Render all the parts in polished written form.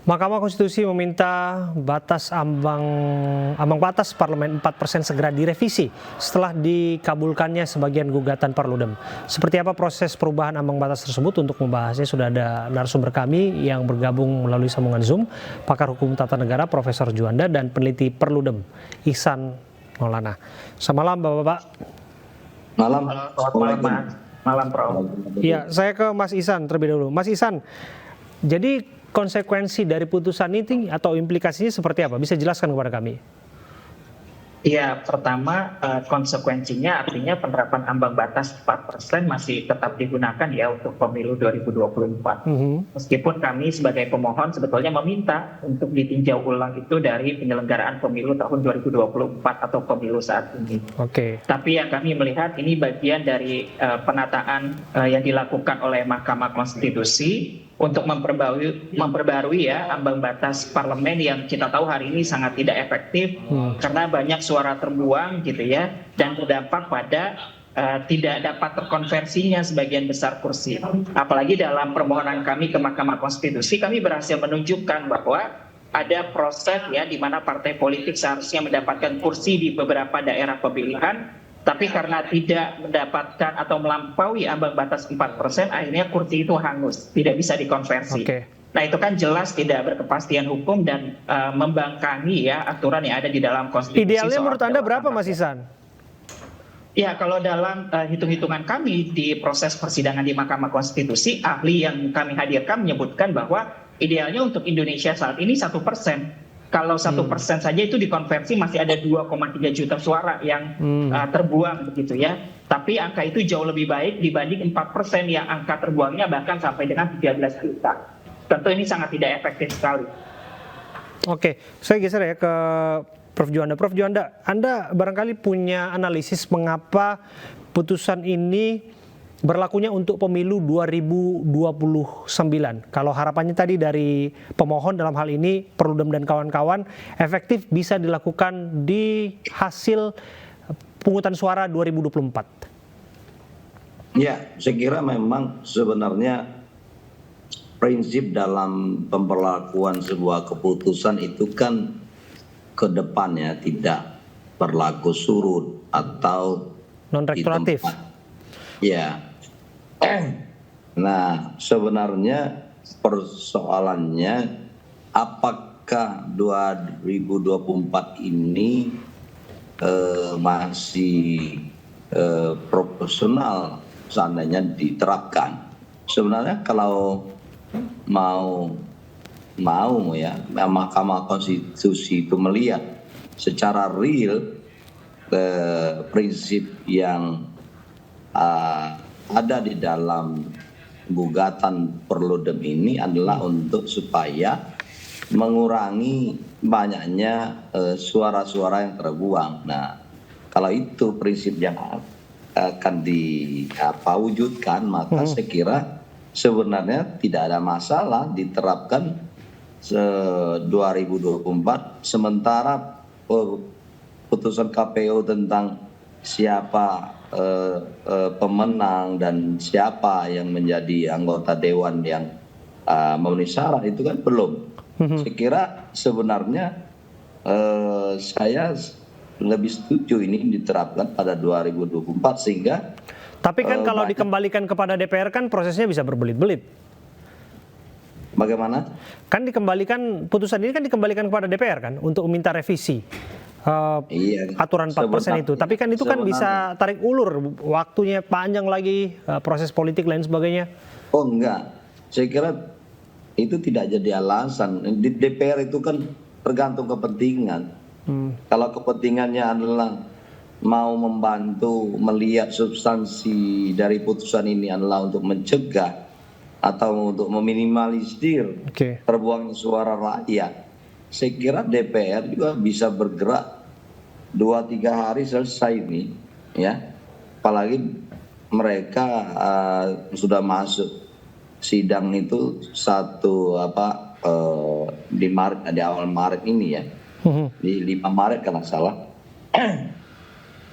Mahkamah Konstitusi meminta ambang batas parlemen 4% segera direvisi setelah dikabulkannya sebagian gugatan Perludem. Seperti apa proses perubahan ambang batas tersebut? Untuk membahasnya sudah ada narasumber kami yang bergabung melalui sambungan Zoom, pakar hukum tata negara Profesor Juanda dan peneliti Perludem Ihsan Maulana. Selamat malam Bapak-bapak. Malam. Malam Prof. Iya, saya ke Mas Ihsan terlebih dahulu. Mas Ihsan, jadi konsekuensi dari putusan ini atau implikasinya seperti apa? Bisa jelaskan kepada kami? Ya, pertama konsekuensinya artinya penerapan ambang batas 4% masih tetap digunakan ya untuk pemilu 2024. Meskipun kami sebagai pemohon sebetulnya meminta untuk ditinjau ulang itu dari penyelenggaraan pemilu tahun 2024 atau pemilu saat ini. Oke. Tapi yang kami melihat ini bagian dari penataan yang dilakukan oleh Mahkamah Konstitusi untuk memperbarui ya ambang batas parlemen yang kita tahu hari ini sangat tidak efektif karena banyak suara terbuang gitu ya, dan berdampak pada tidak dapat terkonversinya sebagian besar kursi. Apalagi dalam permohonan kami ke Mahkamah Konstitusi, kami berhasil menunjukkan bahwa ada proses ya di mana partai politik seharusnya mendapatkan kursi di beberapa daerah pemilihan, tapi karena tidak mendapatkan atau melampaui ambang batas 4%, akhirnya kursi itu hangus, tidak bisa dikonversi. Nah itu kan jelas tidak berkepastian hukum dan membangkangi ya aturan yang ada di dalam konstitusi. Idealnya menurut Anda berapa Mas Ihsan? Ya, kalau dalam hitung-hitungan kami di proses persidangan di Mahkamah Konstitusi, ahli yang kami hadirkan menyebutkan bahwa idealnya untuk Indonesia saat ini 1%. Kalau 1% saja itu dikonversi masih ada 2,3 juta suara yang terbuang begitu ya. Tapi angka itu jauh lebih baik dibanding 4% yang angka terbuangnya bahkan sampai dengan 13 juta. Tentu ini sangat tidak efektif sekali. Oke, saya geser ya ke Prof. Juanda. Prof. Juanda, Anda barangkali punya analisis mengapa putusan ini berlakunya untuk pemilu 2029. Kalau harapannya tadi dari pemohon dalam hal ini Perludem dan kawan-kawan efektif bisa dilakukan di hasil pungutan suara 2024. Ya, saya kira memang sebenarnya prinsip dalam pemberlakuan sebuah keputusan itu kan ke depannya tidak berlaku surut atau non-retroaktif. Ya. Nah, sebenarnya persoalannya apakah 2024 ini masih proporsional seandainya diterapkan. Sebenarnya kalau mau ya Mahkamah Konstitusi itu melihat secara real prinsip yang ada di dalam gugatan Perludem ini adalah untuk supaya mengurangi banyaknya suara-suara yang terbuang. Nah, kalau itu prinsip yang akan diwujudkan, maka saya kira sebenarnya tidak ada masalah diterapkan 2024. Sementara putusan KPU tentang siapa pemenang dan siapa yang menjadi anggota dewan yang memenuhi syarat itu kan belum. Saya kira sebenarnya saya lebih setuju ini diterapkan pada 2024 sehingga. Tapi kan kalau dikembalikan kepada DPR kan prosesnya bisa berbelit-belit. Bagaimana? Kan dikembalikan, putusan ini kan dikembalikan kepada DPR kan untuk meminta revisi. Aturan 4% itu, tapi kan itu kan bisa tarik ulur, waktunya panjang lagi, proses politik lain sebagainya. Oh enggak, saya kira itu tidak jadi alasan. Di DPR itu kan tergantung kepentingan. Kalau kepentingannya adalah mau membantu melihat substansi dari putusan ini adalah untuk mencegah atau untuk meminimalisir terbuangnya suara rakyat, saya kira DPR juga bisa bergerak 2-3 hari selesai ini ya, apalagi mereka sudah masuk sidang itu di awal Maret ini ya, di 5 Maret kalau salah.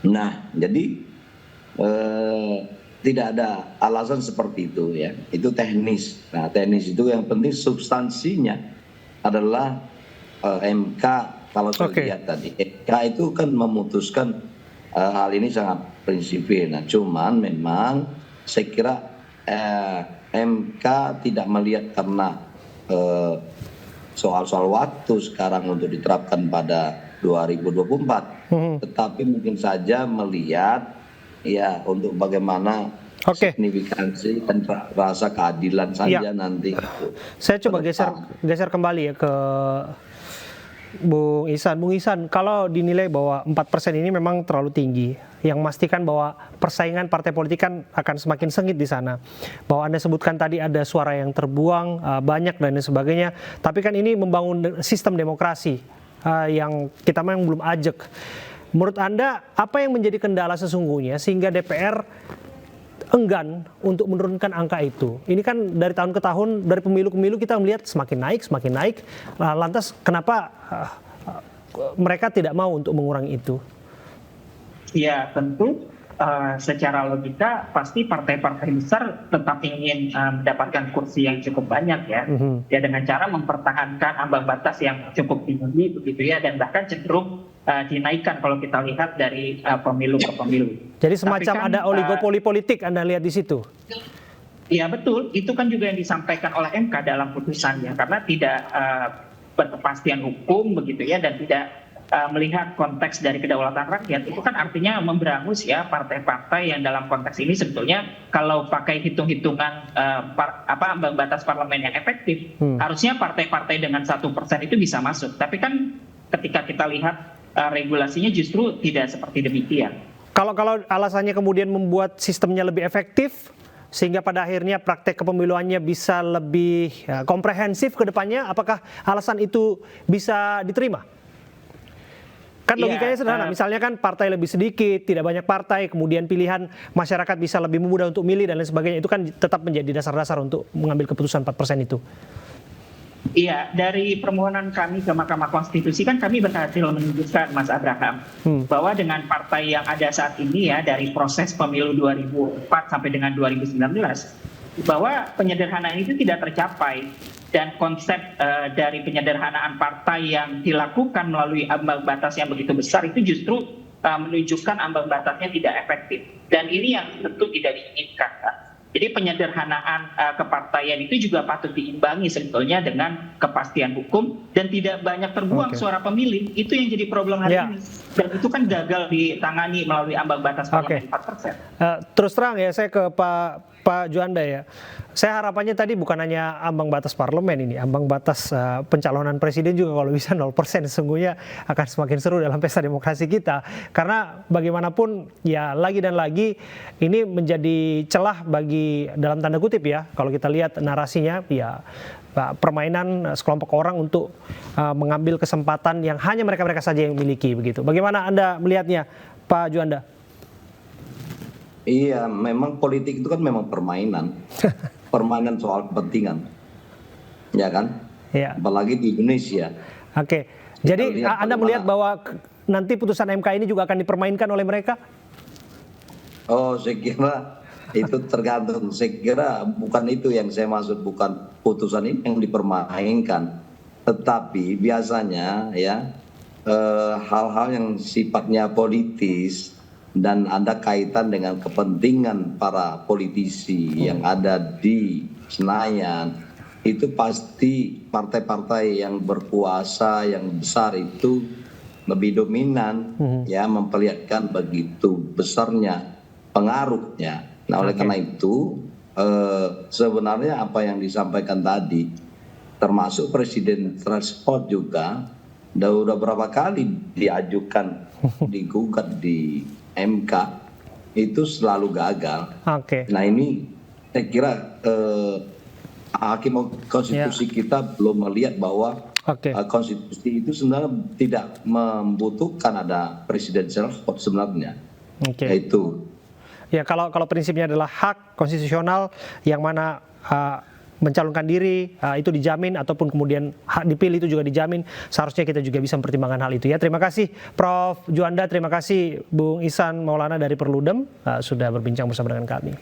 Nah jadi tidak ada alasan seperti itu ya, itu teknis. Nah teknis itu yang penting substansinya adalah MK. Kalau saya lihat tadi, MK itu kan memutuskan hal ini sangat prinsipil. Nah, cuman memang saya kira MK tidak melihat karena soal-soal waktu sekarang untuk diterapkan pada 2024, tetapi mungkin saja melihat ya untuk bagaimana signifikansi dan rasa keadilan saja nanti. Saya coba geser kembali ya ke Bung Ihsan. Bung Ihsan, kalau dinilai bahwa 4% ini memang terlalu tinggi, yang memastikan bahwa persaingan partai politik kan akan semakin sengit di sana. Bahwa Anda sebutkan tadi ada suara yang terbuang banyak dan lain sebagainya. Tapi kan ini membangun sistem demokrasi yang kita memang belum ajak. Menurut Anda, apa yang menjadi kendala sesungguhnya sehingga DPR enggan untuk menurunkan angka itu? Ini kan dari tahun ke tahun, dari pemilu ke pemilu kita melihat semakin naik. Lantas kenapa mereka tidak mau untuk mengurangi itu? Ya, tentu secara logika pasti partai-partai besar tetap ingin mendapatkan kursi yang cukup banyak ya. Ya, dengan cara mempertahankan ambang batas yang cukup tinggi begitu ya, dan bahkan cenderung dinaikkan kalau kita lihat dari pemilu ke pemilu. Jadi semacam ada oligopoli politik Anda lihat di situ? Iya betul, itu kan juga yang disampaikan oleh MK dalam putusannya, karena tidak berkepastian hukum begitu ya, dan tidak melihat konteks dari kedaulatan rakyat. Itu kan artinya memberangus ya partai-partai yang dalam konteks ini sebetulnya kalau pakai hitung-hitungan ambang batas parlemen yang efektif, harusnya partai-partai dengan 1% itu bisa masuk. Tapi kan ketika kita lihat regulasinya justru tidak seperti demikian. Kalau alasannya kemudian membuat sistemnya lebih efektif, sehingga pada akhirnya praktek kepemiluannya bisa lebih komprehensif ke depannya, apakah alasan itu bisa diterima? Kan logikanya sederhana, misalnya kan partai lebih sedikit, tidak banyak partai, kemudian pilihan masyarakat bisa lebih mudah untuk milih dan lain sebagainya, itu kan tetap menjadi dasar-dasar untuk mengambil keputusan 4% itu. Iya, dari permohonan kami ke Mahkamah Konstitusi kan kami berhasil menunjukkan, Mas Abraham, bahwa dengan partai yang ada saat ini ya, dari proses pemilu 2004 sampai dengan 2019, bahwa penyederhanaan itu tidak tercapai. Dan konsep dari penyederhanaan partai yang dilakukan melalui ambang batas yang begitu besar itu justru menunjukkan ambang batasnya tidak efektif. Dan ini yang tentu tidak diinginkan. Jadi penyederhanaan kepartaian itu juga patut diimbangi sebetulnya dengan kepastian hukum dan tidak banyak terbuang suara pemilih. Itu yang jadi problem hari ini. Dan itu kan gagal ditangani melalui ambang batas parlemen 4%. Terus terang ya, saya ke Pak Juanda ya. Saya harapannya tadi bukan hanya ambang batas parlemen ini, ambang batas pencalonan presiden juga kalau bisa 0%, sesungguhnya akan semakin seru dalam pesta demokrasi kita. Karena bagaimanapun ya lagi dan lagi ini menjadi celah bagi, dalam tanda kutip ya, kalau kita lihat narasinya ya permainan sekelompok orang untuk mengambil kesempatan yang hanya mereka-mereka saja yang miliki begitu. Bagaimana Anda melihatnya, Pak Juanda? Iya, memang politik itu kan memang permainan. Permainan soal kepentingan. Ya kan? Iya. Apalagi di Indonesia. Oke. Jadi Anda melihat bahwa nanti putusan MK ini juga akan dipermainkan oleh mereka? Oh, saya kira itu tergantung. Saya kira bukan itu yang saya maksud, bukan putusan ini yang dipermainkan. Tetapi biasanya ya hal-hal yang sifatnya politis dan ada kaitan dengan kepentingan para politisi yang ada di Senayan, itu pasti partai-partai yang berkuasa yang besar itu lebih dominan ya, memperlihatkan begitu besarnya pengaruhnya. Nah, oleh karena itu sebenarnya apa yang disampaikan tadi, termasuk Presiden Transport juga udah berapa kali diajukan digugat di MK, itu selalu gagal. Nah, ini saya kira hakim konstitusi kita belum melihat bahwa konstitusi itu sebenarnya tidak membutuhkan ada presidential vote sebenarnya. Itu. Ya, kalau prinsipnya adalah hak konstitusional yang mana mencalonkan diri itu dijamin, ataupun kemudian hak dipilih itu juga dijamin, seharusnya kita juga bisa mempertimbangkan hal itu ya. Terima kasih Prof. Juanda, terima kasih Bung Ihsan Maulana dari Perludem sudah berbincang bersama dengan kami.